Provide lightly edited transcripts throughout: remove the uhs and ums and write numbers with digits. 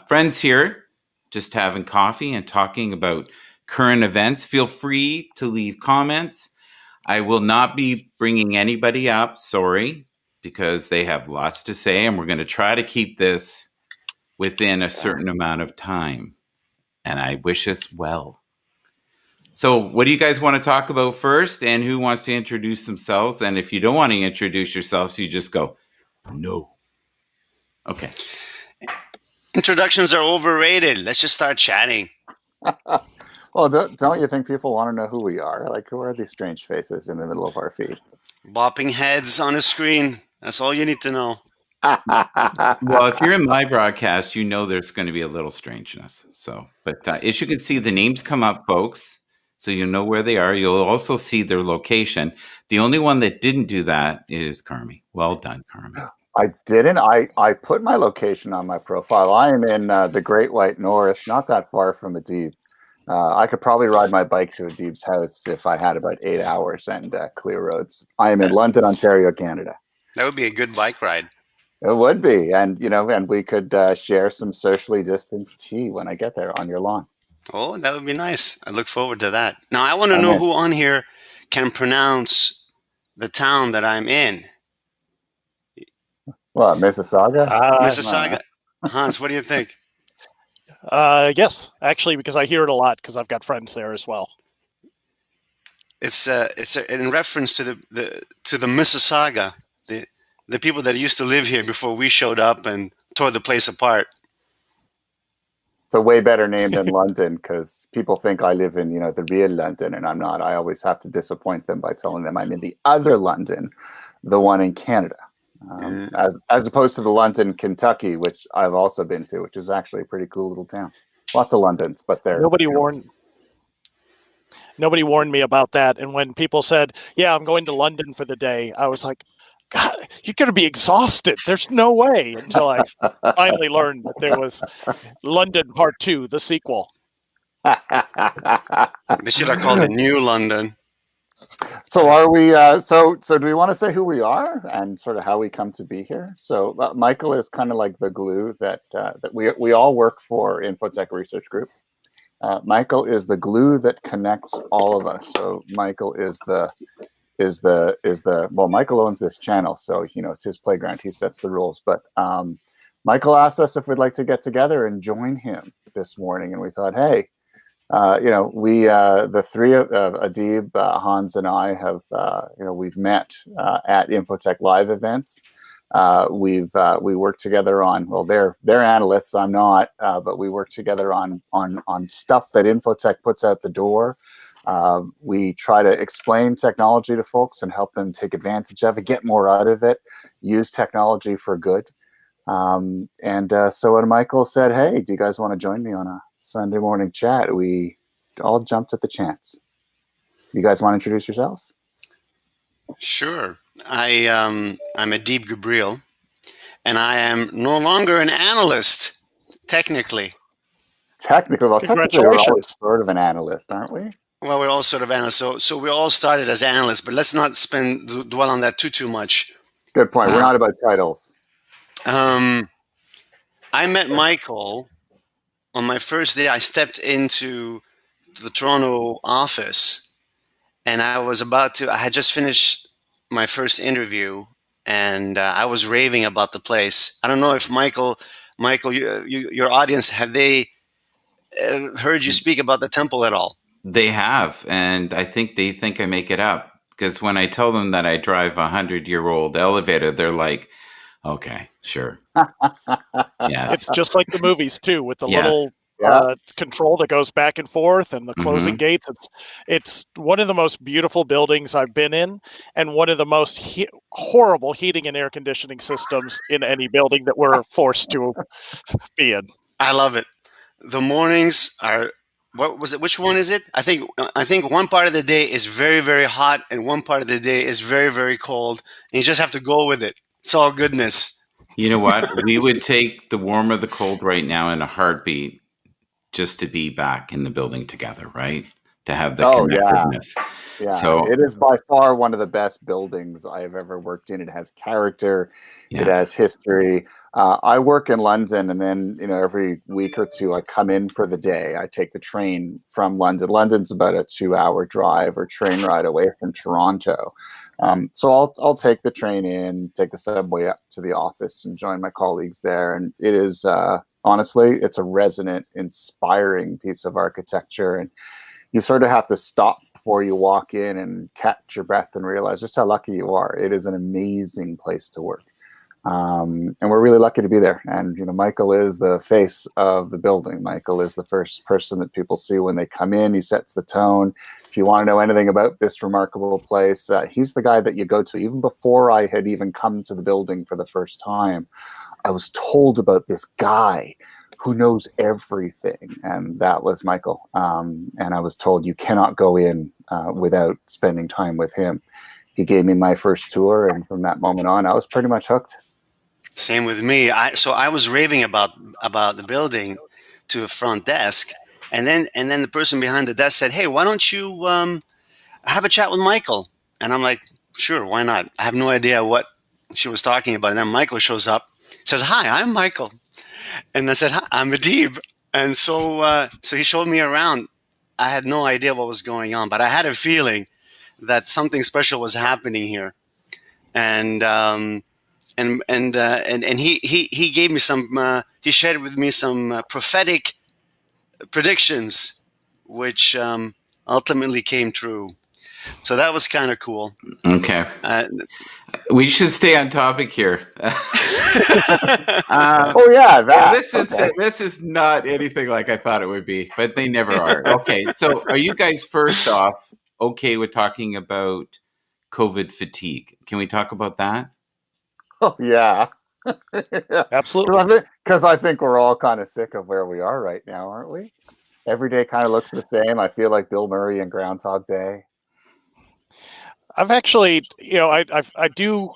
friends here, just having coffee and talking about current events. Feel free to leave comments. I will not be bringing anybody up, sorry, because they have lots to say, and we're going to try to keep this within a certain amount of time. And I wish us well. So, what do you guys want to talk about first? And who wants to introduce themselves? And if you don't want to introduce yourselves, you just go, no. Okay. Introductions are overrated. Let's just start chatting. Well, don't you think people want to know who we are? Like, who are these strange faces in the middle of our feed? Bopping heads on a screen. That's all you need to know. Well, if you're in my broadcast, you know there's going to be a little strangeness. So, but as you can see, the names come up, folks. So you know where they are. You'll also see their location. The only one that didn't do that is Carmi. Well done, Carmi. I didn't. I put my location on my profile. I am in the Great White North, not that far from Adib. I could probably ride my bike to Adib's house if I had about 8 hours and clear roads. I am in London, Ontario, Canada. That would be a good bike ride. It would be, and and we could share some socially distanced tea when I get there on your lawn. Oh, that would be nice. I look forward to that. Now, I want to know who on here can pronounce the town that I'm in. What, Mississauga? Mississauga. Hans, what do you think? Yes, actually, because I hear it a lot because I've got friends there as well. It's in reference to the Mississauga, the people that used to live here before we showed up and tore the place apart. It's a way better name than London because people think I live in the real London, and I'm not. I always have to disappoint them by telling them I'm in the other London, the one in Canada. As opposed to the London, Kentucky, which I've also been to, which is actually a pretty cool little town. Lots of Londons, but nobody warned me about that. And when people said, "Yeah, I'm going to London for the day," I was like, "God, you're going to be exhausted. There's no way." Until I finally learned that there was London Part 2, the sequel. They should have called it New London. So are we? So do we want to say who we are and sort of how we come to be here? So Michael is kind of like the glue that we all work for Infotech Research Group. Michael is the glue that connects all of us. So Michael is the well, Michael owns this channel, so it's his playground. He sets the rules. But Michael asked us if we'd like to get together and join him this morning, and we thought, hey. We the three of Adib, Hans, and I have we've met at Infotech Live events. We work together on they're analysts, I'm not, but we work together on stuff that Infotech puts out the door. We try to explain technology to folks and help them take advantage of it, get more out of it, use technology for good. So when Michael said, "Hey, do you guys want to join me on a Sunday morning chat?" we all jumped at the chance. You guys want to introduce yourselves? Sure. I'm Adib Gabriel, and I am no longer an analyst, technically. Well, technically we're all sort of an analyst, aren't we? Well, we're all sort of analysts. So we all started as analysts, but let's not dwell on that too much. Good point. We're not about titles. I met Michael on my first day. I stepped into the Toronto office, and I had just finished my first interview, and I was raving about the place. I don't know if Michael, your audience, have they heard you speak about the temple at all? They have, and I think they think I make it up, because when I tell them that I drive a 100-year-old elevator, they're like, "Okay, sure." Yeah, it's just like the movies too, with the little control that goes back and forth and the closing gates. It's one of the most beautiful buildings I've been in, and one of the most horrible heating and air conditioning systems in any building that we're forced to be in. I love it. The mornings are. What was it? Which one is it? I think one part of the day is very, very hot, and one part of the day is very, very cold. And you just have to go with it. It's all goodness. You know what? We would take the warm or the cold right now in a heartbeat, just to be back in the building together, right? to have the connectedness. Yeah, so it is by far one of the best buildings I've ever worked in. It has character, it has history. I work in London, and then every week or two I come in for the day. I take the train from London. London's about a 2-hour drive or train ride away from Toronto. So I'll take the train in, take the subway up to the office, and join my colleagues there. And it is honestly, it's a resonant, inspiring piece of architecture, and you sort of have to stop before you walk in and catch your breath and realize just how lucky you are. It is an amazing place to work. And we're really lucky to be there. And, Michael is the face of the building. Michael is the first person that people see when they come in. He sets the tone. If you want to know anything about this remarkable place, he's the guy that you go to. Even before I had even come to the building for the first time, I was told about this guy who knows everything, and that was Michael. And I was told you cannot go in without spending time with him. He gave me my first tour, and from that moment on, I was pretty much hooked. Same with me. So I was raving about the building to the front desk, and then the person behind the desk said, "Hey, why don't you have a chat with Michael?" And I'm like, "Sure, why not?" I have no idea what she was talking about. And then Michael shows up, says, "Hi, I'm Michael." And I said, "Hi, I'm Adib." And so he showed me around. I had no idea what was going on, but I had a feeling that something special was happening here. And he gave me some. He shared with me some prophetic predictions, which ultimately came true. So that was kind of cool. Okay. We should stay on topic here. Oh yeah, this is not anything like I thought it would be, but they never are. Okay, so are you guys first off okay with talking about COVID fatigue? Can we talk about that? Oh yeah, absolutely. Because I think we're all kind of sick of where we are right now, aren't we? Every day kind of looks the same. I feel like Bill Murray in Groundhog Day. I've actually, I do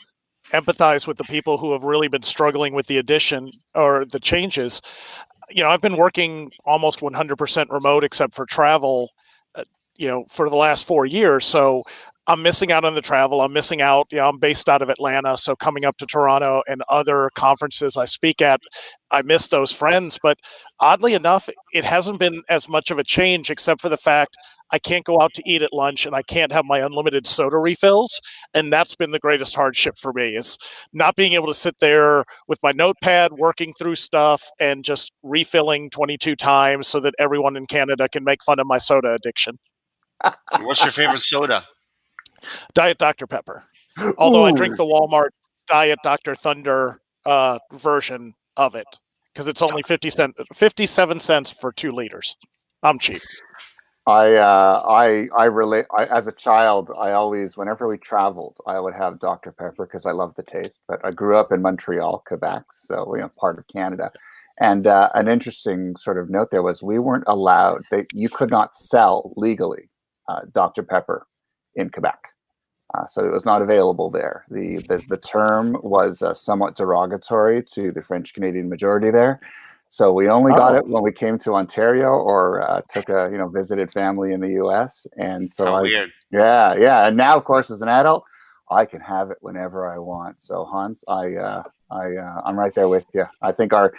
empathize with the people who have really been struggling with the addition or the changes. I've been working almost 100% remote except for travel, for the last 4 years. So I'm missing out on the travel. I'm missing out. I'm based out of Atlanta. So coming up to Toronto and other conferences I speak at, I miss those friends. But oddly enough, it hasn't been as much of a change except for the fact I can't go out to eat at lunch and I can't have my unlimited soda refills. And that's been the greatest hardship for me, is not being able to sit there with my notepad, working through stuff and just refilling 22 times so that everyone in Canada can make fun of my soda addiction. What's your favorite soda? Diet Dr. Pepper. Although I drink the Walmart Diet Dr. Thunder version of it because it's only 57 cents for 2 liters. I'm cheap. I relate. As a child, I always, whenever we traveled, I would have Dr. Pepper because I love the taste. But I grew up in Montreal, Quebec, so part of Canada. And an interesting sort of note there was we weren't allowed. You could not sell legally Dr. Pepper in Quebec, so it was not available there. The term was somewhat derogatory to the French Canadian majority there. So we only got it when we came to Ontario or visited family in the U.S. And so weird. Yeah. And now, of course, as an adult, I can have it whenever I want. So Hans, I'm right there with you. I think our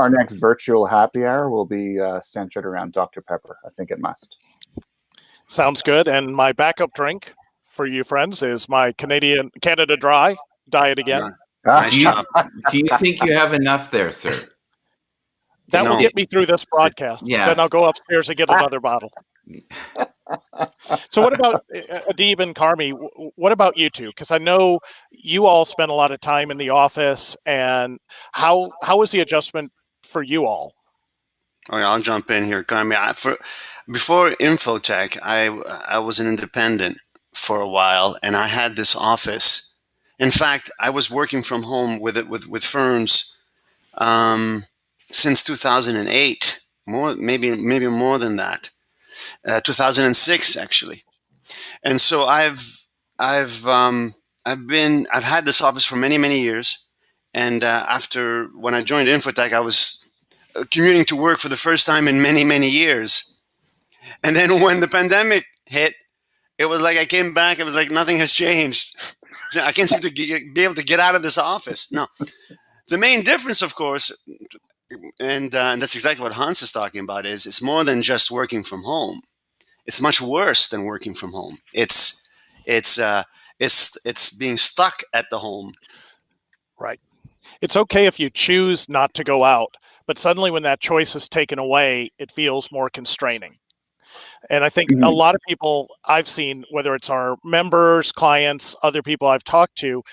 next virtual happy hour will be centered around Dr. Pepper. I think it must. Sounds good. And my backup drink for you friends is my Canada Dry. Diet again. Nice job. Do you think you have enough there, sir? That will get me through this broadcast. Yes. Then I'll go upstairs and get another bottle. So what about Adib and Carmi? What about you two? Because I know you all spend a lot of time in the office. And how is the adjustment for you all? Oh, yeah, I'll jump in here, Carmi. Before Infotech, I was an independent for a while, and I had this office. In fact, I was working from home with firms since 2008, maybe more than that, 2006 actually. And so I've had this office for many years. And when I joined Infotech, I was commuting to work for the first time in many years. And then when the pandemic hit, it was like I came back. It was like nothing has changed. I can't seem to be able to get out of this office. No, the main difference, of course, and that's exactly what Hans is talking about, is it's more than just working from home. It's much worse than working from home. It's being stuck at the home. Right. It's okay if you choose not to go out, but suddenly when that choice is taken away, it feels more constraining. And I think a lot of people I've seen, whether it's our members, clients, other people I've talked to,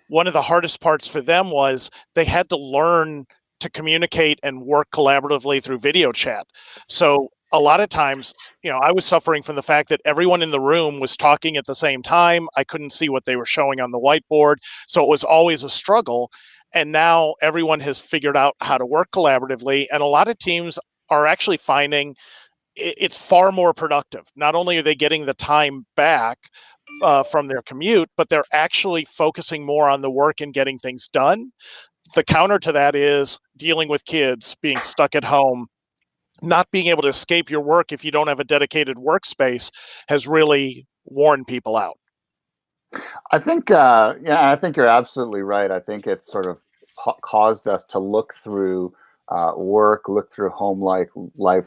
one of the hardest parts for them was they had to learn to communicate and work collaboratively through video chat. So a lot of times, I was suffering from the fact that everyone in the room was talking at the same time. I couldn't see what they were showing on the whiteboard. So it was always a struggle. And now everyone has figured out how to work collaboratively. And a lot of teams are actually finding it's far more productive. Not only are they getting the time back from their commute, but they're actually focusing more on the work and getting things done. The counter to that is dealing with kids, being stuck at home, not being able to escape your work if you don't have a dedicated workspace has really worn people out. I think, I think you're absolutely right. I think it's sort of caused us to look through work, look through home life,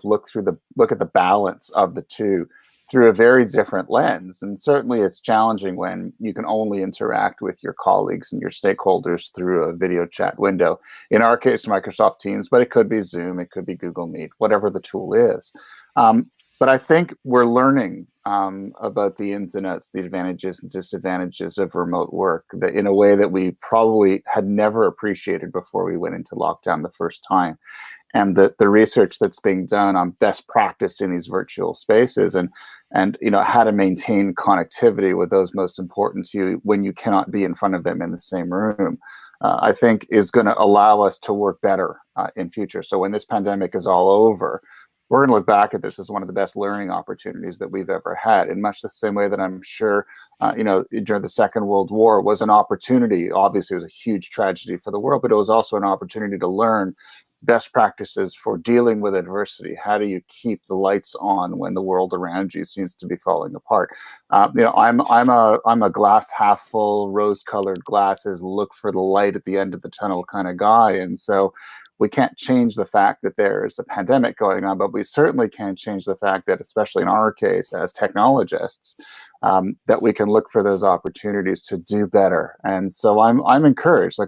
look at the balance of the two through a very different lens. And certainly it's challenging when you can only interact with your colleagues and your stakeholders through a video chat window. In our case, Microsoft Teams, but it could be Zoom, it could be Google Meet, whatever the tool is. But I think we're learning about the ins and outs, the advantages and disadvantages of remote work in a way that we probably had never appreciated before we went into lockdown the first time. And the research that's being done on best practice in these virtual spaces and how to maintain connectivity with those most important to you when you cannot be in front of them in the same room, I think is going to allow us to work better in future. So when this pandemic is all over, we're going to look back at this as one of the best learning opportunities that we've ever had, in much the same way that I'm sure, during the Second World War was an opportunity. Obviously, it was a huge tragedy for the world, but it was also an opportunity to learn best practices for dealing with adversity. How do you keep the lights on when the world around you seems to be falling apart? I'm a glass half full, rose-colored glasses, look for the light at the end of the tunnel kind of guy, and so we can't change the fact that there is a pandemic going on, but we certainly can change the fact that, especially in our case as technologists, that we can look for those opportunities to do better. And so I'm encouraged.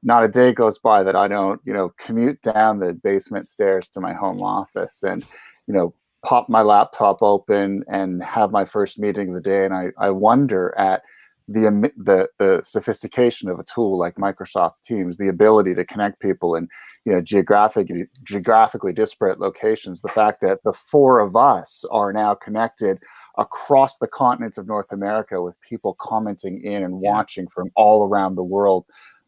Not a day goes by that I don't, commute down the basement stairs to my home office and, pop my laptop open and have my first meeting of the day. And I wonder at the sophistication of a tool like Microsoft Teams, the ability to connect people in geographically disparate locations, the fact that the four of us are now connected across the continent of North America with people commenting in and watching from all around the world.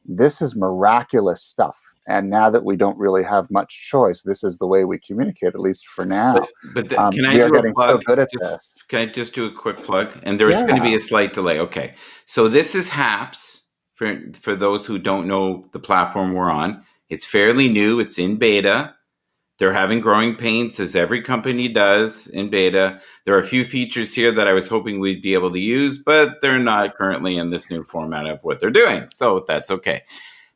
This is miraculous stuff. And now that we don't really have much choice, this is the way we communicate, at least for now. But can I do a plug? So good at this. Can I just do a quick plug? And there's going to be a slight delay. Okay. So this is HAPS, for those who don't know the platform we're on. It's fairly new. It's in beta. They're having growing pains, as every company does in beta. There are a few features here that I was hoping we'd be able to use, but they're not currently in this new format of what they're doing. So that's okay.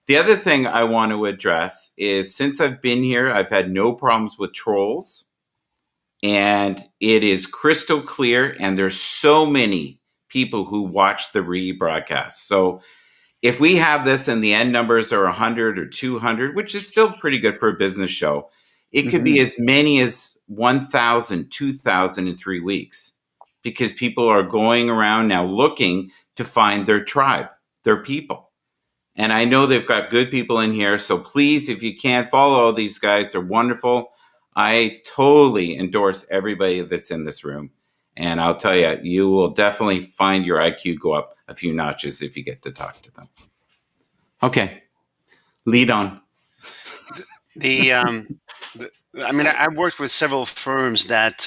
The other thing I want to address is, since I've been here, I've had no problems with trolls. And it is crystal clear. And there's so many people who watch the rebroadcast. So if we have this and the end numbers are 100 or 200, which is still pretty good for a business show, it could be as many as 1,000, 2,000 in 3 weeks, because people are going around now looking to find their tribe, their people. And I know they've got good people in here. So please, if you can, follow all these guys. They're wonderful. I totally endorse everybody that's in this room. And I'll tell you, you will definitely find your IQ go up a few notches if you get to talk to them. Okay. Lead on. I worked with several firms that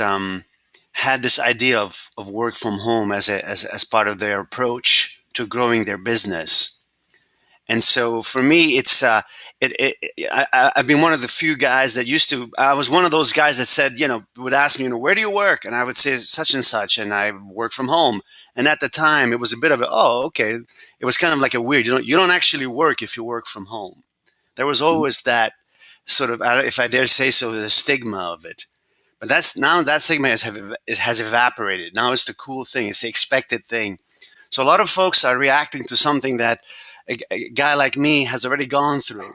had this idea of work from home as part of their approach to growing their business. And so for me, it's I've been one of the few guys that I was one of those guys that said, would ask me, where do you work? And I would say such and such, and I work from home. And at the time, it was a bit of okay. It was kind of like a weird, you don't actually work if you work from home. There was always that sort of, if I dare say so, the stigma of it. But now that stigma has evaporated. Now it's the cool thing. It's the expected thing. So a lot of folks are reacting to something that a guy like me has already gone through.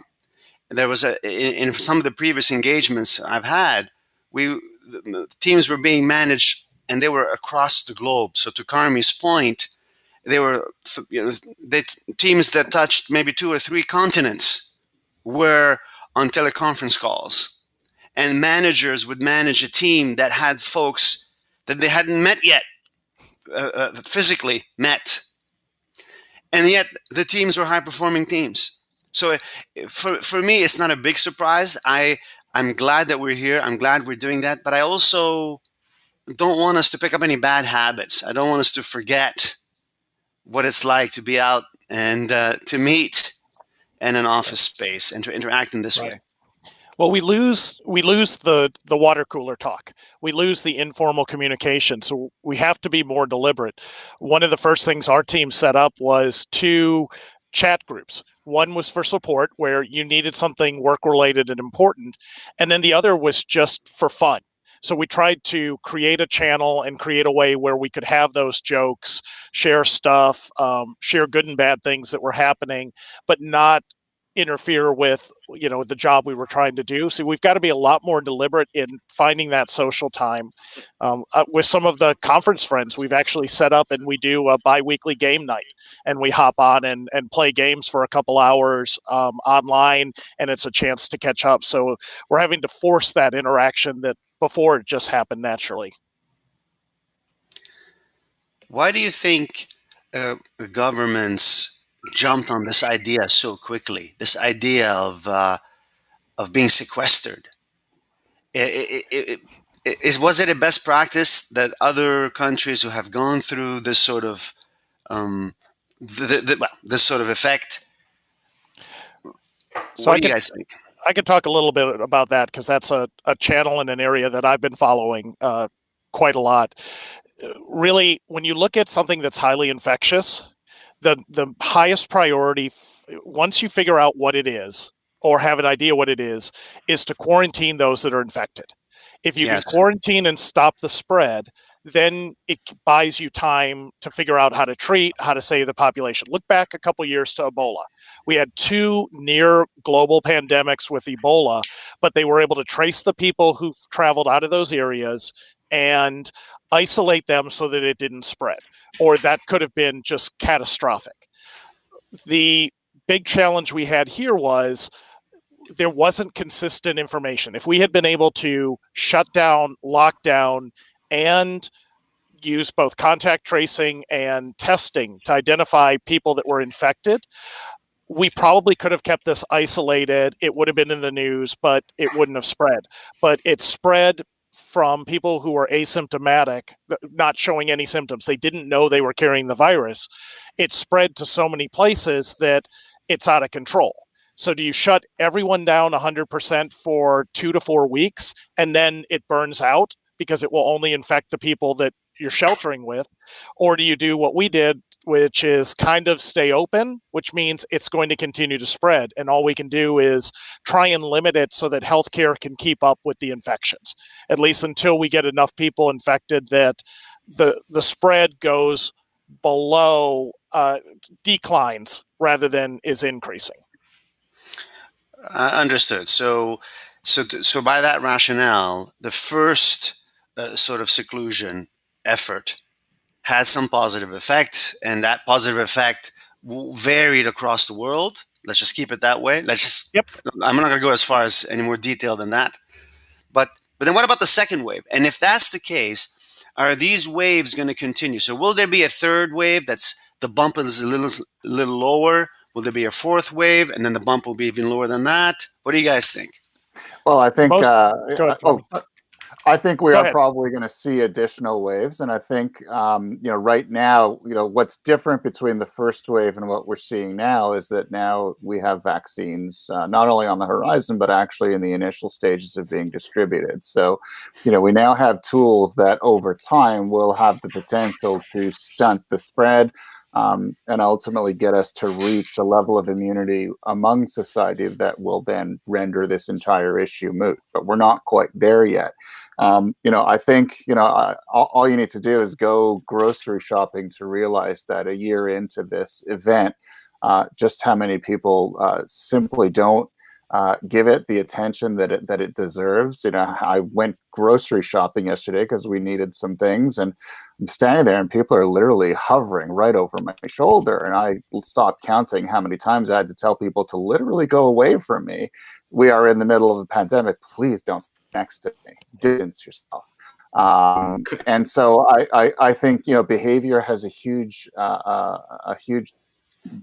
There was in some of the previous engagements I've had, the teams were being managed and they were across the globe. So to Carmi's point, they were teams that touched maybe 2 or 3 continents were on teleconference calls, and managers would manage a team that had folks that they hadn't met yet, physically met. And yet the teams were high-performing teams. So for me, it's not a big surprise. I'm glad that we're here. I'm glad we're doing that. But I also don't want us to pick up any bad habits. I don't want us to forget what it's like to be out and to meet in an office space and to interact in this way. Well, we lose the water cooler talk. We lose the informal communication. So we have to be more deliberate. One of the first things our team set up was 2 chat groups. One was for support, where you needed something work-related and important, and then the other was just for fun. So we tried to create a channel and create a way where we could have those jokes, share stuff, share good and bad things that were happening, but not interfere with the job we were trying to do. So we've got to be a lot more deliberate in finding that social time. With some of the conference friends, we've actually set up and we do a bi-weekly game night, and we hop on and play games for a couple hours online, and it's a chance to catch up. So we're having to force that interaction that before it just happened naturally. Why do you think the governments jumped on this idea so quickly? This idea of being sequestered. Was it a best practice that other countries who have gone through this sort of this sort of effect? So what do you guys think? I could talk a little bit about that, because that's a channel and an area that I've been following quite a lot. Really, when you look at something that's highly infectious, the highest priority, once you figure out what it is or have an idea what it is to quarantine those that are infected. If you can quarantine and stop the spread, then it buys you time to figure out how to treat, how to save the population. Look back a couple years to Ebola. We had 2 near global pandemics with Ebola, but they were able to trace the people who traveled out of those areas and isolate them so that it didn't spread, or that could have been just catastrophic. The big challenge we had here was there wasn't consistent information. If we had been able to shut down, lock down, and use both contact tracing and testing to identify people that were infected, we probably could have kept this isolated. It would have been in the news, but it wouldn't have spread. But it spread from people who were asymptomatic, not showing any symptoms. They didn't know they were carrying the virus. It spread to so many places that it's out of control. So do you shut everyone down 100% for 2 to 4 weeks and then it burns out because it will only infect the people that you're sheltering with? Or do you do what we did, which is kind of stay open, which means it's going to continue to spread, and all we can do is try and limit it so that healthcare can keep up with the infections, at least until we get enough people infected that the spread goes below, declines rather than is increasing. Understood. So by that rationale, the first sort of seclusion effort had some positive effect, and that positive effect varied across the world. Let's just keep it that way. I'm not going to go as far as any more detail than that. But then what about the second wave? And if that's the case, are these waves going to continue? So will there be a third wave that's the bump is a little lower? Will there be a fourth wave, and then the bump will be even lower than that? What do you guys think? Well, I think. I think we are probably going to see additional waves, and I think right now, what's different between the first wave and what we're seeing now is that now we have vaccines not only on the horizon but actually in the initial stages of being distributed. So, we now have tools that over time will have the potential to stunt the spread. And ultimately get us to reach a level of immunity among society that will then render this entire issue moot. But we're not quite there yet. I think, all you need to do is go grocery shopping to realize that a year into this event, just how many people simply don't give it the attention that it deserves. I went grocery shopping yesterday because we needed some things, and I'm standing there and people are literally hovering right over my shoulder, and I stopped counting how many times I had to tell people to literally go away from me. We are in the middle of a pandemic. Please don't stand next to me. Distance yourself. And so I think behavior has a huge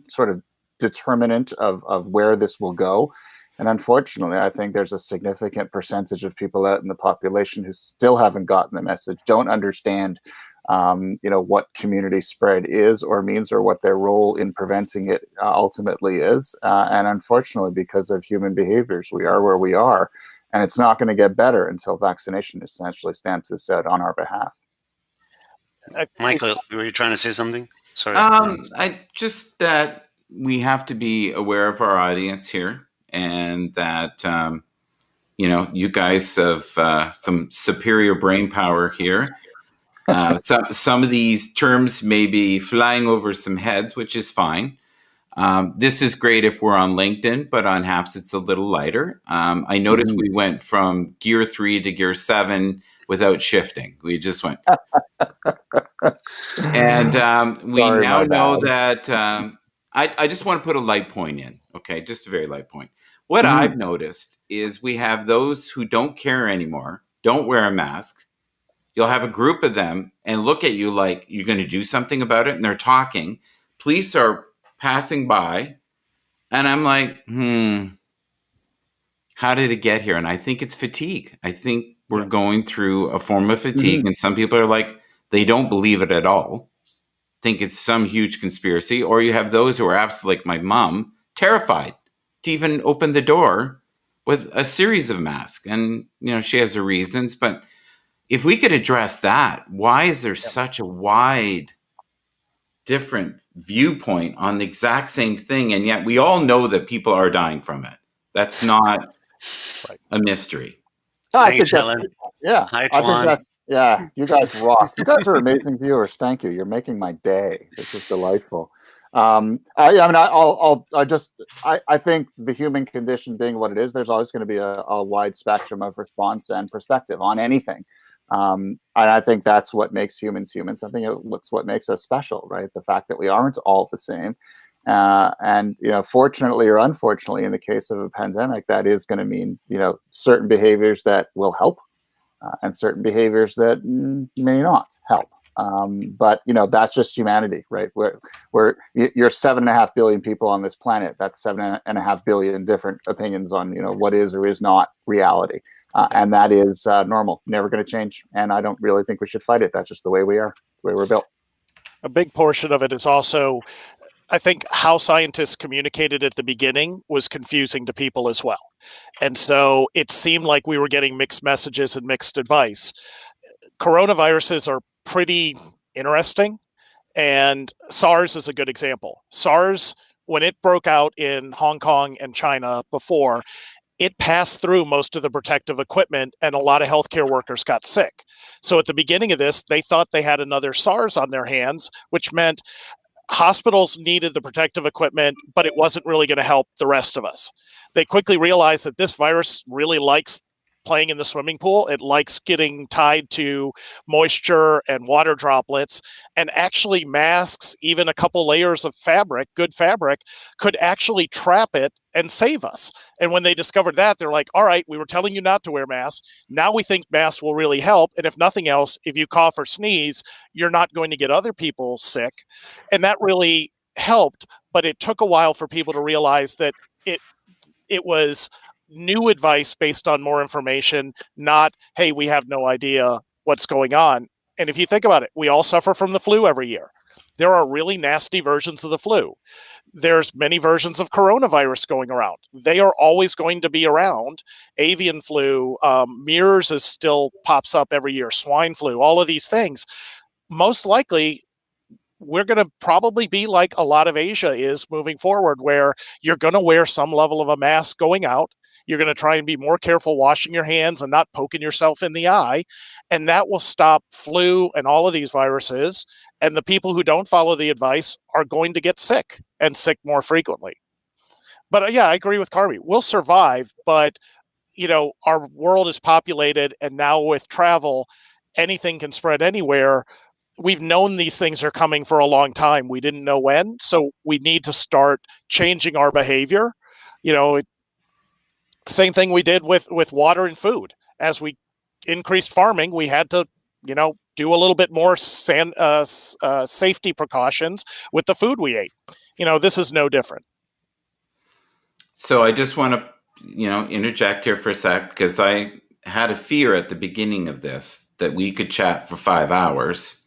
sort of determinant of where this will go. And unfortunately, I think there's a significant percentage of people out in the population who still haven't gotten the message, don't understand, what community spread is or means, or what their role in preventing it ultimately is. And unfortunately, because of human behaviors, we are where we are, and it's not going to get better until vaccination essentially stamps this out on our behalf. Michael, were you trying to say something? Sorry. I just that we have to be aware of our audience here. And that, you guys have some superior brain power here. Some of these terms may be flying over some heads, which is fine. This is great if we're on LinkedIn, but on Haps it's a little lighter. I noticed we went from gear 3 to gear 7 without shifting. We just went. And we now know that I just want to put a light point in. Okay, just a very light point. What I've noticed is we have those who don't care anymore, don't wear a mask. You'll have a group of them and look at you like you're going to do something about it, and they're talking. Police are passing by, and I'm like, how did it get here? And I think it's fatigue. I think we're going through a form of fatigue, and some people are like, they don't believe it at all, think it's some huge conspiracy. Or you have those who are absolutely, like my mom, terrified to even open the door with a series of masks. And, she has her reasons. But if we could address that, why is there such a wide, different viewpoint on the exact same thing? And yet we all know that people are dying from it. That's not a mystery. Thanks, Helen. Yeah. Hi, Tuan. Yeah, you guys rock. You guys are amazing viewers. Thank you. You're making my day. This is delightful. I think the human condition being what it is, there's always going to be a wide spectrum of response and perspective on anything. And I think that's what makes humans humans. I think it's what makes us special, right? The fact that we aren't all the same. And fortunately or unfortunately, in the case of a pandemic, that is going to mean, certain behaviors that will help and certain behaviors that may not help. But that's just humanity, right? You're 7.5 billion people on this planet. That's 7.5 billion different opinions on what is or is not reality, and that is normal. Never going to change. And I don't really think we should fight it. That's just the way we are. The way we're built. A big portion of it is also, I think, how scientists communicated at the beginning was confusing to people as well. And so it seemed like we were getting mixed messages and mixed advice. Coronaviruses are pretty interesting, and SARS is a good example. SARS, when it broke out in Hong Kong and China before, it passed through most of the protective equipment, and a lot of healthcare workers got sick. So at the beginning of this, they thought they had another SARS on their hands, which meant hospitals needed the protective equipment, but it wasn't really going to help the rest of us. They quickly realized that this virus really likes playing in the swimming pool. It likes getting tied to moisture and water droplets, and actually masks, even a couple layers of fabric, good fabric, could actually trap it and save us. And when they discovered that, they're like, all right, we were telling you not to wear masks. Now we think masks will really help. And if nothing else, if you cough or sneeze, you're not going to get other people sick. And that really helped, but it took a while for people to realize that it was new advice based on more information, not, hey, we have no idea what's going on. And if you think about it, we all suffer from the flu every year. There are really nasty versions of the flu. There's many versions of coronavirus going around. They are always going to be around. Avian flu, MERS is still pops up every year, swine flu, all of these things. Most likely, we're going to probably be like a lot of Asia is moving forward, where you're going to wear some level of a mask going out. You're going to try and be more careful washing your hands and not poking yourself in the eye. And that will stop flu and all of these viruses. And the people who don't follow the advice are going to get sick, and sick more frequently. But yeah, I agree with Carmi. We'll survive, but our world is populated, and now with travel, anything can spread anywhere. We've known these things are coming for a long time. We didn't know when, so we need to start changing our behavior. Same thing we did with water and food. As we increased farming, we had to, do a little bit more safety precautions with the food we ate. This is no different. So I just want to, interject here for a sec, because I had a fear at the beginning of this that we could chat for 5 hours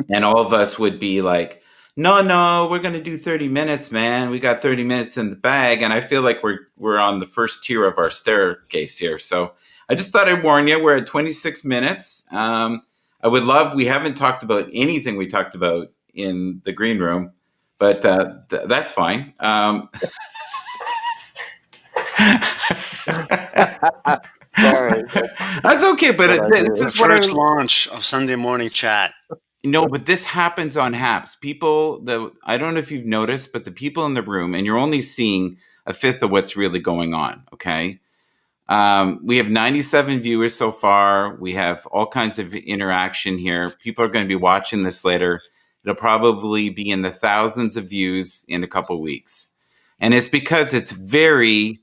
and all of us would be like, no, we're going to do 30 minutes, man. We got 30 minutes in the bag. And I feel like we're on the first tier of our staircase here. So I just thought I'd warn you, we're at 26 minutes. I would love, we haven't talked about anything we talked about in the green room, but that's fine. Sorry. That's okay, but this is the first launch of Sunday Morning Chat. No, but this happens on Haps. I don't know if you've noticed, but the people in the room, and you're only seeing a fifth of what's really going on, okay? We have 97 viewers so far. We have all kinds of interaction here. People are going to be watching this later. It'll probably be in the thousands of views in a couple of weeks. And it's because it's very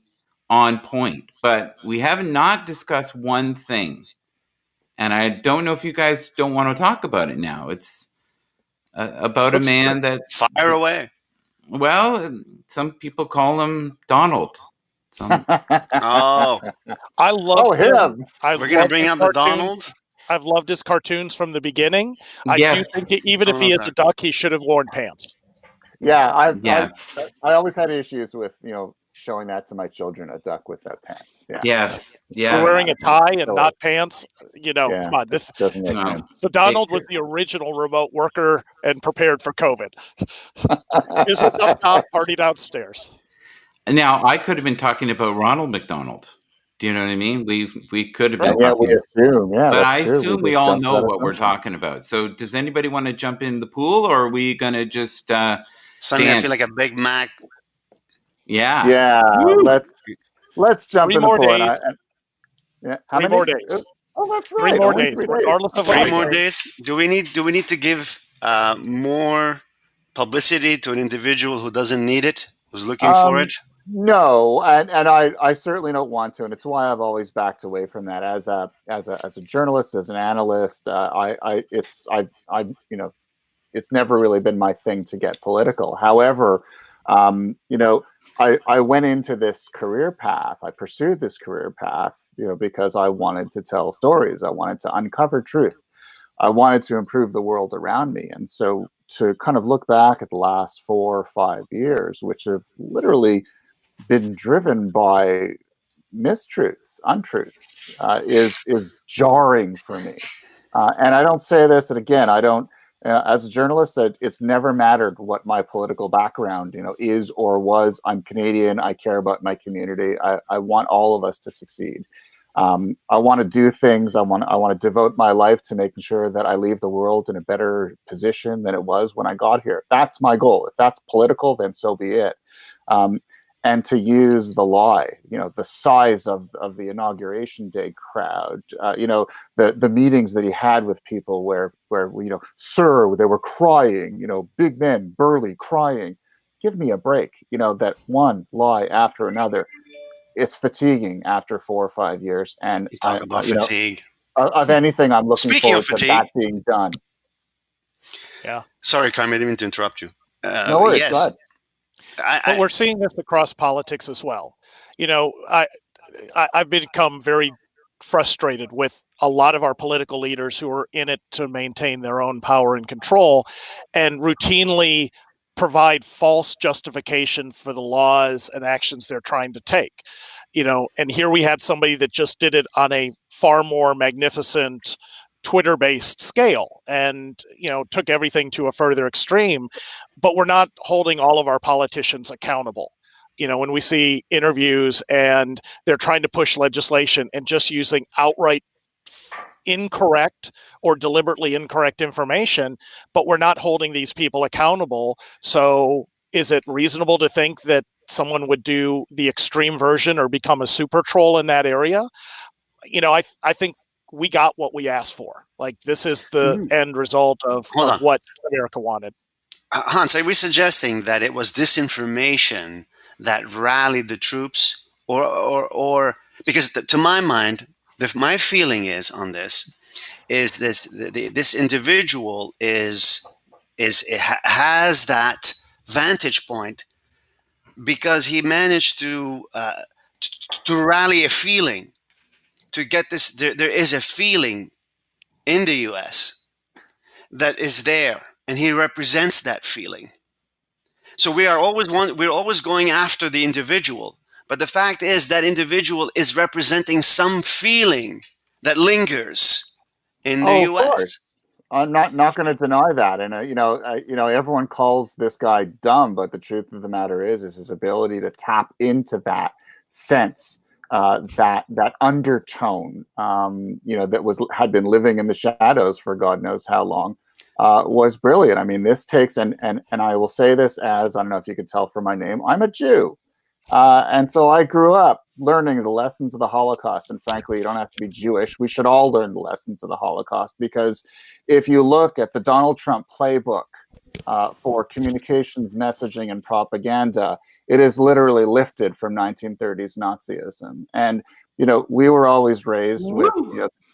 on point. But we have not discussed one thing. And I don't know if you guys don't want to talk about it now. It's about a man that... Fire away. Well, some people call him Donald. Oh, I love him. We're going to bring out the Donald. I've loved his cartoons from the beginning. Yes. I do think even if he is a duck, he should have worn pants. Yeah, I always had issues with showing that to my children, a duck without pants. Yeah. Yes. You're wearing a tie and not pants. Come on. This doesn't make No. sense. So Donald was the original remote worker and prepared for COVID. This is up top, party downstairs. Now, I could have been talking about Ronald McDonald. Do you know what I mean? We could have been. Yeah, we assume. Yeah, but I that's true. assume we all know what we're talking about. So, does anybody want to jump in the pool, or are we going to just? Suddenly, I feel like a Big Mac. Yeah. Yeah. Woo! Let's jump in the pool. How many more days? Oh, that's right. 3 more days, regardless of 3 more days. Do we need to give more publicity to an individual who doesn't need it, who's looking for it? No, and I certainly don't want to, and it's why I've always backed away from that. As a journalist, as an analyst, it's never really been my thing to get political. However, I went into this career path. I pursued this career path, because I wanted to tell stories. I wanted to uncover truth. I wanted to improve the world around me, and so to kind of look back at the last 4 or 5 years, which have literally been driven by mistruths, untruths, is jarring for me. And I don't say this, and again, I don't, as a journalist, it's never mattered what my political background, is or was. I'm Canadian. I care about my community. I want all of us to succeed. I want to do things. I want to devote my life to making sure that I leave the world in a better position than it was when I got here. That's my goal. If that's political, then so be it. And to use the lie, the size of the inauguration day crowd, the meetings that he had with people where sir, they were crying, big men, burly, crying. Give me a break. That one lie after another. It's fatiguing after 4 or 5 years. And you talk about fatigue. Of anything, I'm looking Speaking forward to that being done. Yeah. Sorry, Carmen, I didn't mean to interrupt you. No worries. Yes. But we're seeing this across politics as well. I've become very frustrated with a lot of our political leaders who are in it to maintain their own power and control, and routinely provide false justification for the laws and actions they're trying to take. And here we had somebody that just did it on a far more magnificent Twitter-based scale and, took everything to a further extreme, but we're not holding all of our politicians accountable. When we see interviews and they're trying to push legislation and just using outright incorrect or deliberately incorrect information, but we're not holding these people accountable. So is it reasonable to think that someone would do the extreme version or become a super troll in that area? I think we got what we asked for. Like, this is the end result of what America wanted. Hans, are we suggesting that it was disinformation that rallied the troops, or because to my mind, my feeling is on this is this individual has that vantage point because he managed to rally a feeling, to get this. There is a feeling in the U.S. that is there, and he represents that feeling. So we're always going after the individual, but the fact is that individual is representing some feeling that lingers in the U.S. Course. I'm not going to deny that, and everyone calls this guy dumb, but the truth of the matter is his ability to tap into that sense, that undertone, that had been living in the shadows for God knows how long. Was brilliant. I mean, this takes, and I will say this as, I don't know if you can tell from my name, I'm a Jew. And so I grew up learning the lessons of the Holocaust. And frankly, you don't have to be Jewish. We should all learn the lessons of the Holocaust, because if you look at the Donald Trump playbook for communications, messaging, and propaganda, it is literally lifted from 1930s Nazism. And, we were always raised with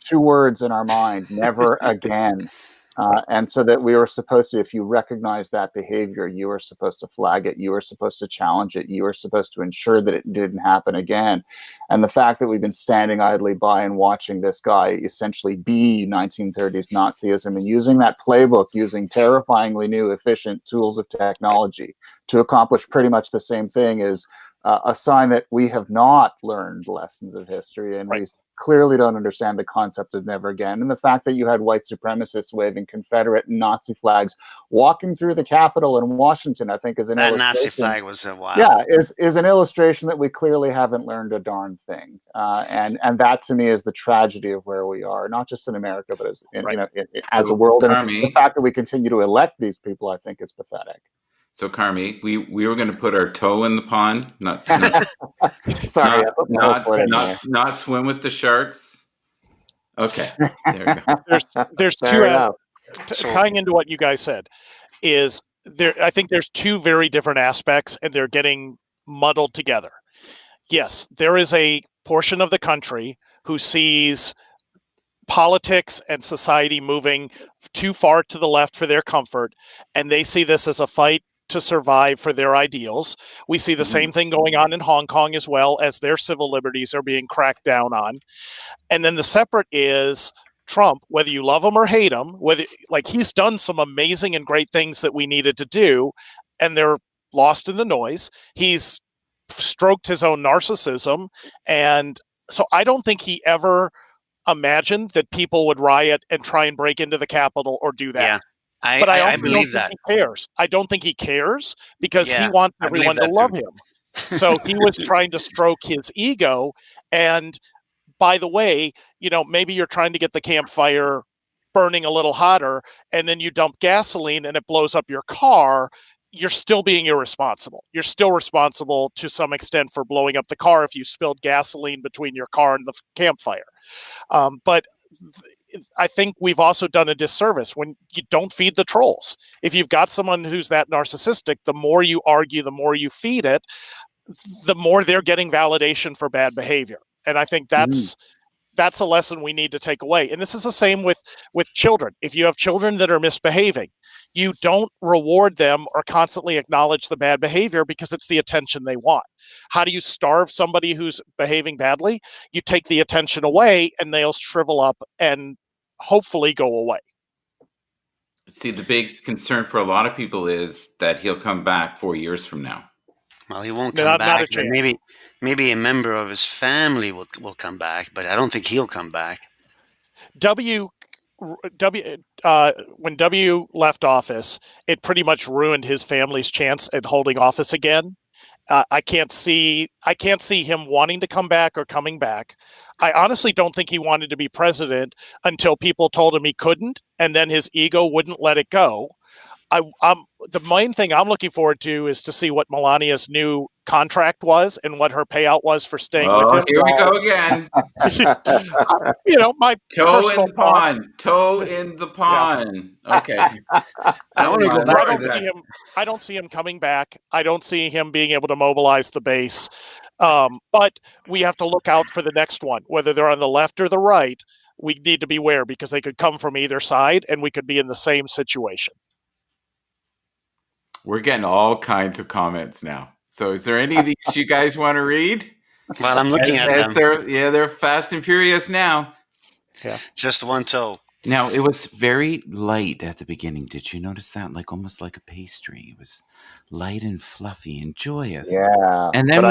two words in our mind: never again. And so that we were supposed to, if you recognize that behavior, you were supposed to flag it, you were supposed to challenge it, you were supposed to ensure that it didn't happen again. And the fact that we've been standing idly by and watching this guy essentially be 1930s Nazism and using that playbook, using terrifyingly new, efficient tools of technology to accomplish pretty much the same thing, is a sign that we have not learned lessons of history, and we clearly don't understand the concept of never again. And the fact that you had white supremacists waving Confederate and Nazi flags walking through the Capitol in Washington, I think, is an illustration. That Nazi flag was a wild. Yeah, is an illustration that we clearly haven't learned a darn thing. And that to me is the tragedy of where we are, not just in America, but as a world. And the fact that we continue to elect these people, I think, is pathetic. So, Carmi, we were going to put our toe in the pond, not sorry, not swim with the sharks. Okay, there we go. There's two tying into what you guys said. Is there? I think there's two very different aspects, and they're getting muddled together. Yes, there is a portion of the country who sees politics and society moving too far to the left for their comfort, and they see this as a fight to survive for their ideals. We see the same thing going on in Hong Kong, as well as their civil liberties are being cracked down on. And then the separate is Trump, whether you love him or hate him, he's done some amazing and great things that we needed to do, and they're lost in the noise. He's stroked his own narcissism. And so I don't think he ever imagined that people would riot and try and break into the Capitol or do that. Yeah. I believe that. He cares. I don't think he cares because he wants everyone to love him. So he was trying to stroke his ego. And by the way, maybe you're trying to get the campfire burning a little hotter, and then you dump gasoline and it blows up your car. You're still being irresponsible. You're still responsible to some extent for blowing up the car if you spilled gasoline between your car and the campfire. But I think we've also done a disservice when you don't feed the trolls. If you've got someone who's that narcissistic, the more you argue, the more you feed it, the more they're getting validation for bad behavior. And I think that's that's a lesson we need to take away. And this is the same with children. If you have children that are misbehaving, you don't reward them or constantly acknowledge the bad behavior because it's the attention they want. How do you starve somebody who's behaving badly? You take the attention away and they'll shrivel up and hopefully go away. See, the big concern for a lot of people is that he'll come back 4 years from now. Well, he won't come back. But maybe a member of his family will come back, but I don't think he'll come back. When W left office, it pretty much ruined his family's chance at holding office again. I can't see him wanting to come back or coming back. I honestly don't think he wanted to be president until people told him he couldn't, and then his ego wouldn't let it go. The main thing I'm looking forward to is to see what Melania's new contract was and what her payout was for staying with him. Here we go again. My toe in the pond. Toe in the pond. Yeah. Okay. I want to go back to this. I don't see him coming back. I don't see him being able to mobilize the base. But we have to look out for the next one, whether they're on the left or the right. We need to beware because they could come from either side, and we could be in the same situation. We're getting all kinds of comments now. So is there any of these you guys want to read? Well, I'm looking at them. They're fast and furious now. Yeah. Just one toe. Now, it was very light at the beginning. Did you notice that? Almost like a pastry. It was light and fluffy and joyous. Yeah. And then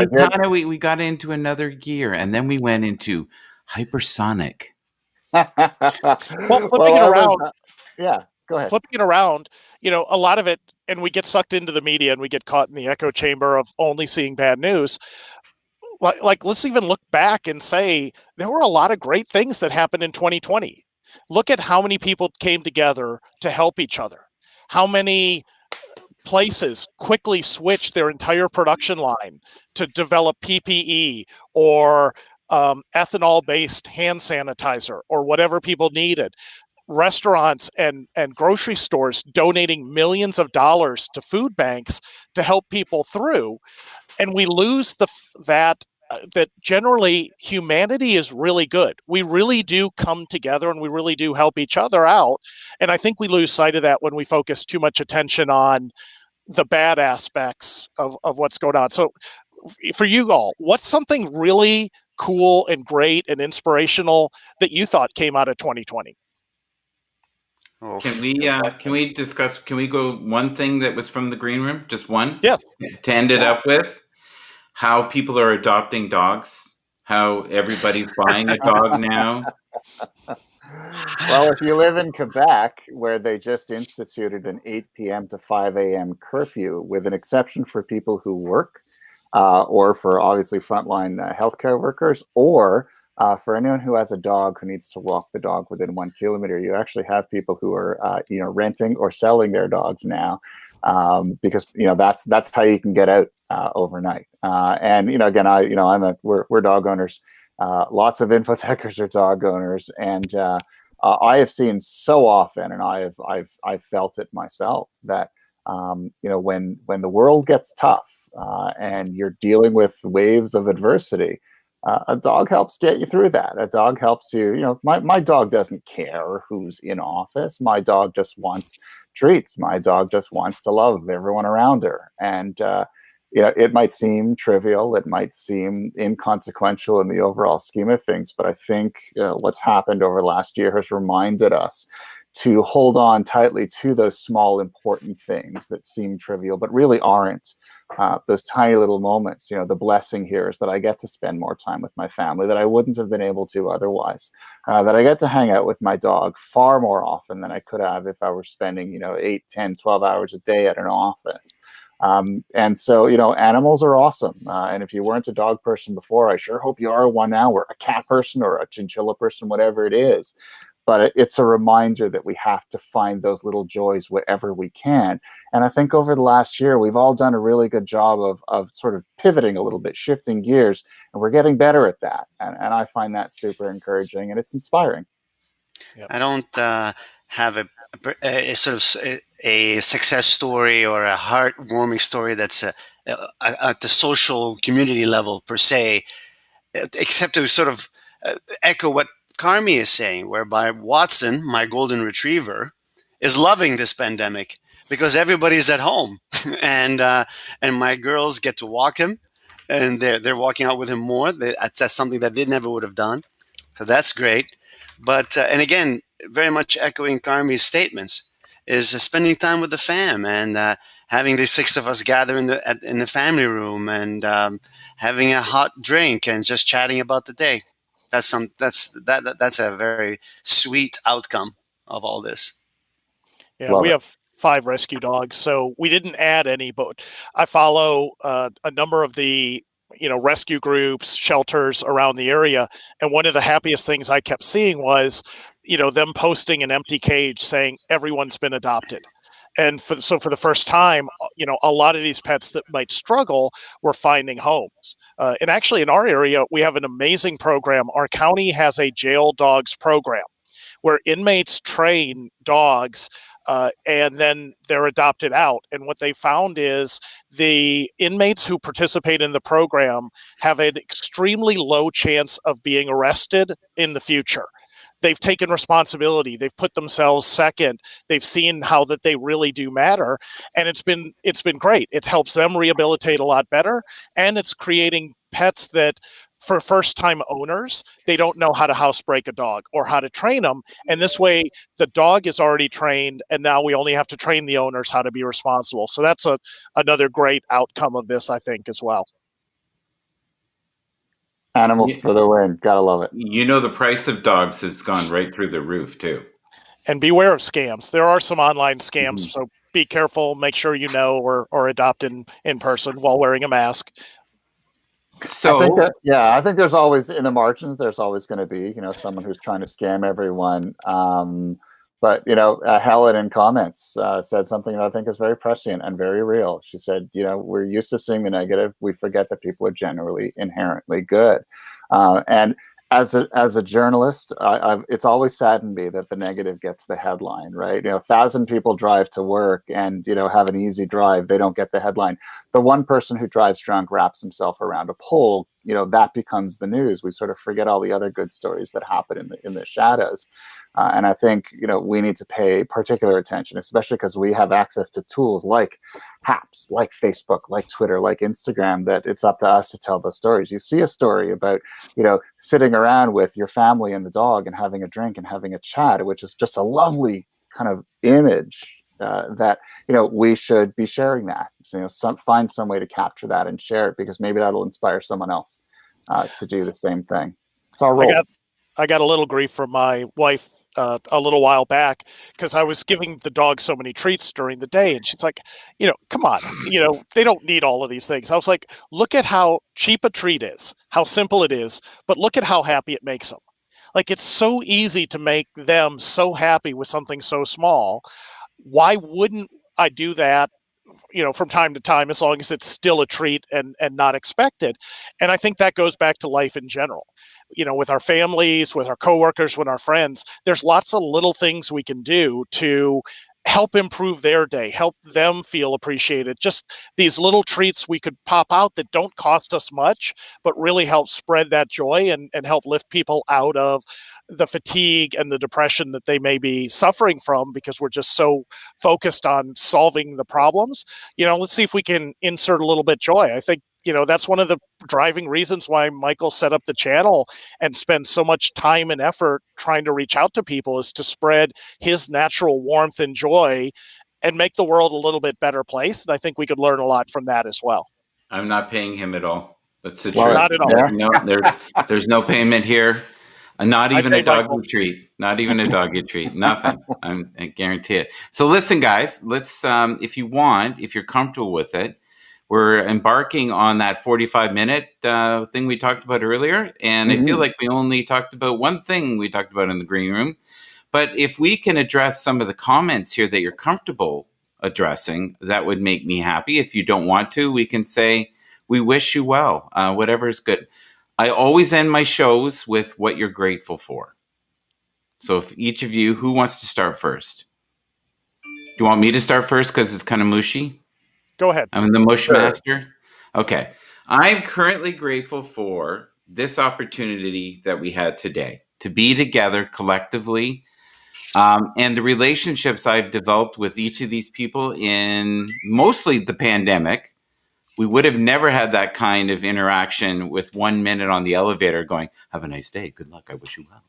we got into another gear, and then we went into hypersonic. Flipping it around. Yeah, go ahead. Flipping it around, a lot of it, and we get sucked into the media and we get caught in the echo chamber of only seeing bad news. Like let's even look back and say there were a lot of great things that happened in 2020. Look at how many people came together to help each other. How many places quickly switched their entire production line to develop PPE or ethanol-based hand sanitizer or whatever people needed. Restaurants and grocery stores donating millions of dollars to food banks to help people through. And we lose that generally humanity is really good. We really do come together and we really do help each other out. And I think we lose sight of that when we focus too much attention on the bad aspects of what's going on. So for you all, what's something really cool and great and inspirational that you thought came out of 2020? Can we discuss? Can we go one thing that was from the green room? Just one? Yes. To end it up with, how people are adopting dogs. How everybody's buying a dog now. Well, if you live in Quebec, where they just instituted an 8 p.m. to 5 a.m. curfew, with an exception for people who work, or for obviously frontline healthcare workers, or for anyone who has a dog who needs to walk the dog within 1 kilometer, you actually have people who are renting or selling their dogs now, because that's how you can get out overnight. And again, we're dog owners. Lots of infotechers are dog owners, and I have seen so often, and I've felt it myself, that when the world gets tough and you're dealing with waves of adversity, a dog helps get you through that. A dog helps you. My dog doesn't care who's in office. My dog just wants treats. My dog just wants to love everyone around her. And it might seem trivial. It might seem inconsequential in the overall scheme of things. But I think what's happened over the last year has reminded us to hold on tightly to those small, important things that seem trivial, but really aren't. Those tiny little moments. The blessing here is that I get to spend more time with my family that I wouldn't have been able to otherwise. That I get to hang out with my dog far more often than I could have if I were spending 8, 10, 12 hours a day at an office. And so, animals are awesome. And if you weren't a dog person before, I sure hope you are one now, or a cat person or a chinchilla person, whatever it is. But it's a reminder that we have to find those little joys wherever we can. And I think over the last year, we've all done a really good job of sort of pivoting a little bit, shifting gears, and we're getting better at that. And I find that super encouraging, and it's inspiring. Yep. I don't have a sort of a success story or a heartwarming story that's at the social community level per se, except to sort of echo what Carmi is saying, whereby Watson, my golden retriever, is loving this pandemic because everybody's at home, and my girls get to walk him, and they're walking out with him more. That's something that they never would have done, so that's great. But and again, very much echoing Carmi's statements, is spending time with the fam, and having the 6 of us gather in the family room, and having a hot drink and just chatting about the day. That's a very sweet outcome of all this. Yeah, we have 5 rescue dogs, so we didn't add any, but I follow a number of the rescue groups, shelters around the area, and one of the happiest things I kept seeing was them posting an empty cage saying everyone's been adopted. And for the first time, a lot of these pets that might struggle were finding homes. And actually, in our area, we have an amazing program. Our county has a jail dogs program where inmates train dogs and then they're adopted out. And what they found is the inmates who participate in the program have an extremely low chance of being arrested in the future. They've taken responsibility. They've put themselves second. They've seen how that they really do matter, and it's been great. It helps them rehabilitate a lot better, and it's creating pets that, for first-time owners, they don't know how to housebreak a dog or how to train them, and this way the dog is already trained, and now we only have to train the owners how to be responsible. So that's another great outcome of this, I think, as well. Animals for the win. Gotta love it. The price of dogs has gone right through the roof too. And beware of scams. There are some online scams, so be careful. Make sure you know or adopt in person while wearing a mask. So I think there's always, in the margins, there's always going to be someone who's trying to scam everyone. But Helen in comments said something that I think is very prescient and very real. She said, we're used to seeing the negative. We forget that people are generally inherently good. And as a journalist, it's always saddened me that the negative gets the headline, right? 1,000 people drive to work and have an easy drive. They don't get the headline. The one person who drives drunk wraps himself around a pole. That becomes the news. We sort of forget all the other good stories that happen in the shadows. And I think, we need to pay particular attention, especially because we have access to tools like apps, like Facebook, like Twitter, like Instagram, that it's up to us to tell the stories. You see a story about, sitting around with your family and the dog and having a drink and having a chat, which is just a lovely kind of image that, we should be sharing that. So, find some way to capture that and share it, because maybe that'll inspire someone else to do the same thing. It's our role. I got a little grief from my wife a little while back because I was giving the dog so many treats during the day, and she's like, come on, they don't need all of these things. I was like, look at how cheap a treat is, how simple it is, but look at how happy it makes them. Like, it's so easy to make them so happy with something so small. Why wouldn't I do that from time to time, as long as it's still a treat and not expected? And I think that goes back to life in general. With our families, with our coworkers, with our friends, there's lots of little things we can do to help improve their day, help them feel appreciated. Just these little treats we could pop out that don't cost us much, but really help spread that joy and help lift people out of the fatigue and the depression that they may be suffering from, because we're just so focused on solving the problems. Let's see if we can insert a little bit joy. I think, that's one of the driving reasons why Michael set up the channel and spent so much time and effort trying to reach out to people, is to spread his natural warmth and joy and make the world a little bit better place. And I think we could learn a lot from that as well. I'm not paying him at all. That's the truth. Not at all. Yeah. No, there's no payment here. Not even a doggy treat. Not even a doggy treat. Nothing. I guarantee it. So listen, guys, let's, if you're comfortable with it, we're embarking on that 45-minute thing we talked about earlier. And I feel like we only talked about one thing we talked about in the green room. But if we can address some of the comments here that you're comfortable addressing, that would make me happy. If you don't want to, we can say, we wish you well, whatever is good. I always end my shows with what you're grateful for. So if each of you, who wants to start first? Do you want me to start first because it's kind of mushy? Go ahead. I'm the mush master. Okay. I'm currently grateful for this opportunity that we had today to be together collectively, and the relationships I've developed with each of these people in mostly the pandemic. We would have never had that kind of interaction with 1 minute on the elevator going, have a nice day. Good luck. I wish you well.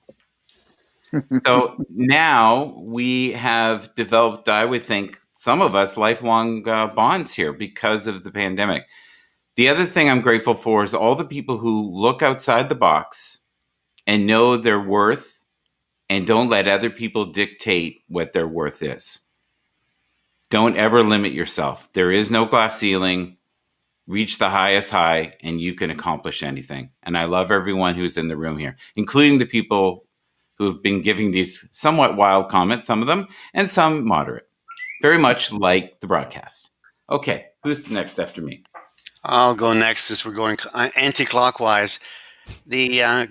So now we have developed, I would think, some of us lifelong bonds here because of the pandemic. The other thing I'm grateful for is all the people who look outside the box and know their worth and don't let other people dictate what their worth is. Don't ever limit yourself. There is no glass ceiling. Reach the highest high and you can accomplish anything. And I love everyone who's in the room here, including the people who have been giving these somewhat wild comments, some of them, and some moderate. Very much like the broadcast. Okay, who's next after me? I'll go next as we're going anti-clockwise.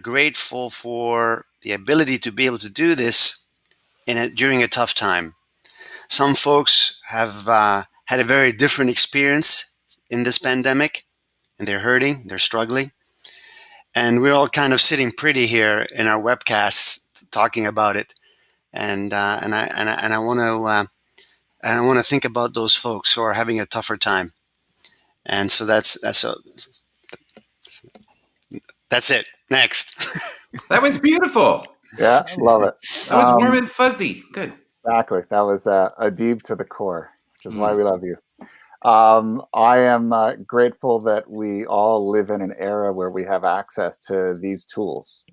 Grateful for the ability to be able to do this during a tough time. Some folks have had a very different experience in this pandemic, and they're hurting, they're struggling. And we're all kind of sitting pretty here in our webcasts talking about it. And I want to think about those folks who are having a tougher time. And so that's it. Next. That was beautiful. Yeah, love it. That was warm and fuzzy. Good. Exactly. That was a deep to the core, which is why we love you. I am grateful that we all live in an era where we have access to these tools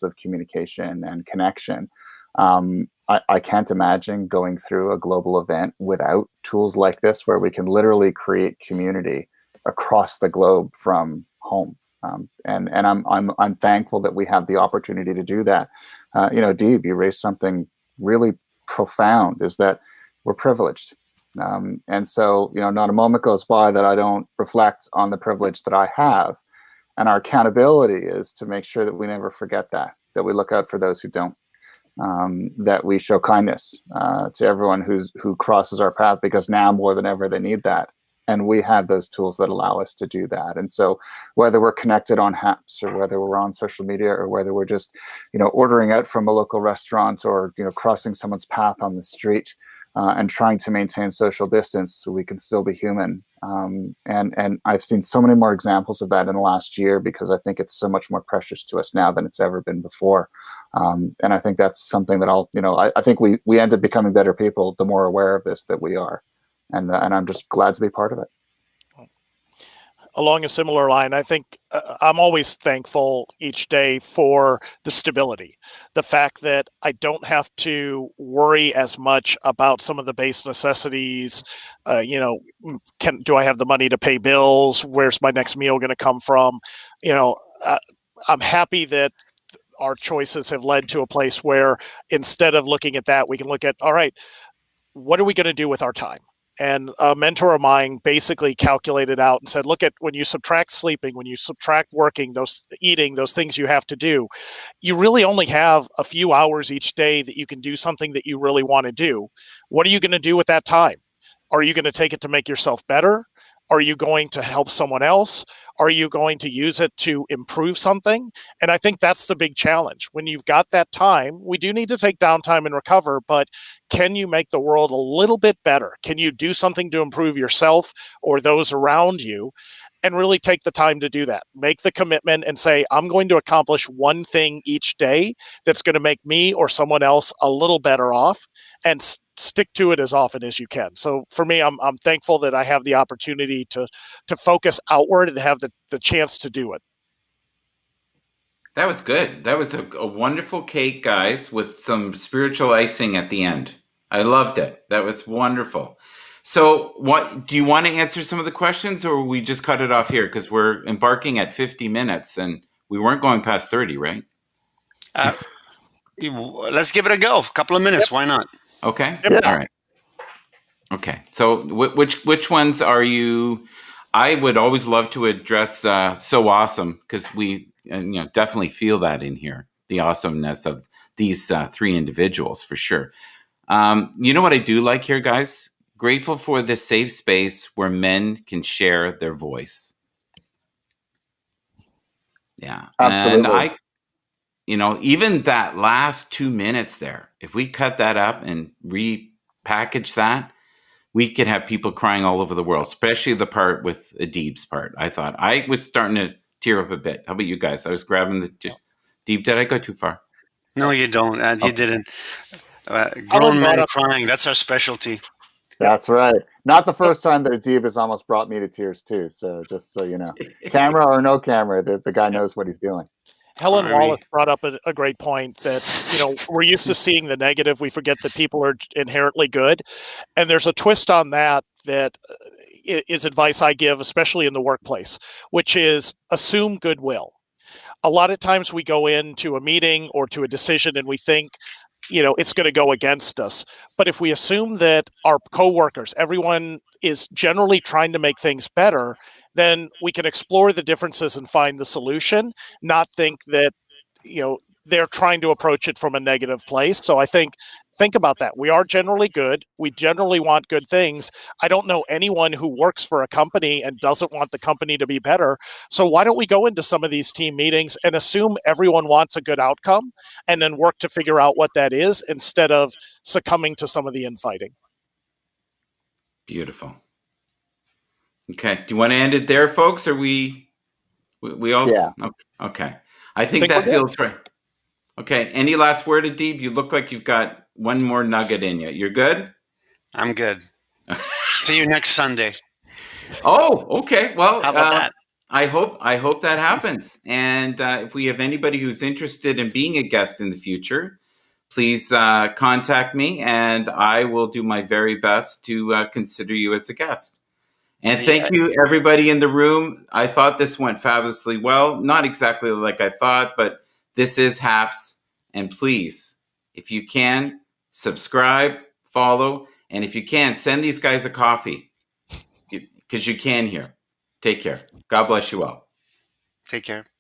of communication and connection. I can't imagine going through a global event without tools like this, where we can literally create community across the globe from home. And I'm thankful that we have the opportunity to do that. Deeb, you raised something really profound, is that we're privileged. And so, not a moment goes by that I don't reflect on the privilege that I have. And our accountability is to make sure that we never forget that we look out for those who don't, that we show kindness to everyone who crosses our path, because now more than ever they need that. And we have those tools that allow us to do that. And so whether we're connected on apps, or whether we're on social media, or whether we're just, ordering out from a local restaurant, or, crossing someone's path on the street, and trying to maintain social distance so we can still be human. And I've seen so many more examples of that in the last year, because I think it's so much more precious to us now than it's ever been before. And I think that's something that I think we end up becoming better people the more aware of this that we are. And I'm just glad to be part of it. Along a similar line, I think I'm always thankful each day for the stability, the fact that I don't have to worry as much about some of the base necessities. Do I have the money to pay bills? Where's my next meal going to come from? I'm happy that our choices have led to a place where, instead of looking at that, we can look at, all right, what are we going to do with our time? And a mentor of mine basically calculated out and said, look at, when you subtract sleeping, when you subtract working, those eating, those things you have to do, you really only have a few hours each day that you can do something that you really want to do. What are you going to do with that time? Are you going to take it to make yourself better? Are you going to help someone else? Are you going to use it to improve something? And I think that's the big challenge. When you've got that time, we do need to take downtime and recover, but can you make the world a little bit better? Can you do something to improve yourself or those around you? And really take the time to do that. Make the commitment and say, I'm going to accomplish one thing each day that's going to make me or someone else a little better off, and stick to it as often as you can. So for me, I'm thankful that I have the opportunity to focus outward and have the chance to do it. That was good. That was a wonderful cake, guys, with some spiritual icing at the end. I loved it. That was wonderful. So what do you want to answer some of the questions, or we just cut it off here? Because we're embarking at 50 minutes and we weren't going past 30, right? Let's give it a go. A couple of minutes. Yep. Why not? Okay. Yep. All right. Okay. So which ones are you? I would always love to address So Awesome, because we definitely feel that in here, the awesomeness of these three individuals for sure. You know what I do like here, guys? Grateful for this safe space where men can share their voice. Yeah. Absolutely. And even that last 2 minutes there, if we cut that up and repackage that, we could have people crying all over the world, especially the part with Adib's part. I was starting to tear up a bit. How about you guys? I was grabbing the Adib. Did I go too far? No, you don't. You didn't. Grown men crying. That's our specialty. That's right. Not the first time that Adib has almost brought me to tears too. So just so you know, camera or no camera, the guy knows what he's doing. Helen Wallace brought up a great point that, we're used to seeing the negative. We forget that people are inherently good. And there's a twist on that is advice I give, especially in the workplace, which is assume goodwill. A lot of times we go into a meeting or to a decision and we think, it's going to go against us. But if we assume that our coworkers, everyone is generally trying to make things better, then we can explore the differences and find the solution, not think that, they're trying to approach it from a negative place. So I think about that. We are generally good. We generally want good things. I don't know anyone who works for a company and doesn't want the company to be better. So why don't we go into some of these team meetings and assume everyone wants a good outcome and then work to figure out what that is instead of succumbing to some of the infighting. Beautiful. Okay. Do you want to end it there, folks? Or we all? Yeah. Okay. I think that feels right. Okay. Any last word, Adib? You look like you've got one more nugget in you. You're good? I'm good. See you next Sunday. Oh, okay. Well, how about that? I hope that happens. And if we have anybody who's interested in being a guest in the future, please contact me, and I will do my very best to consider you as a guest. And thank you, everybody in the room. I thought this went fabulously well. Not exactly like I thought, but this is HAPS. And please, if you can, subscribe, follow, and if you can, send these guys a coffee because you can here. Take care. God bless you all. Take care.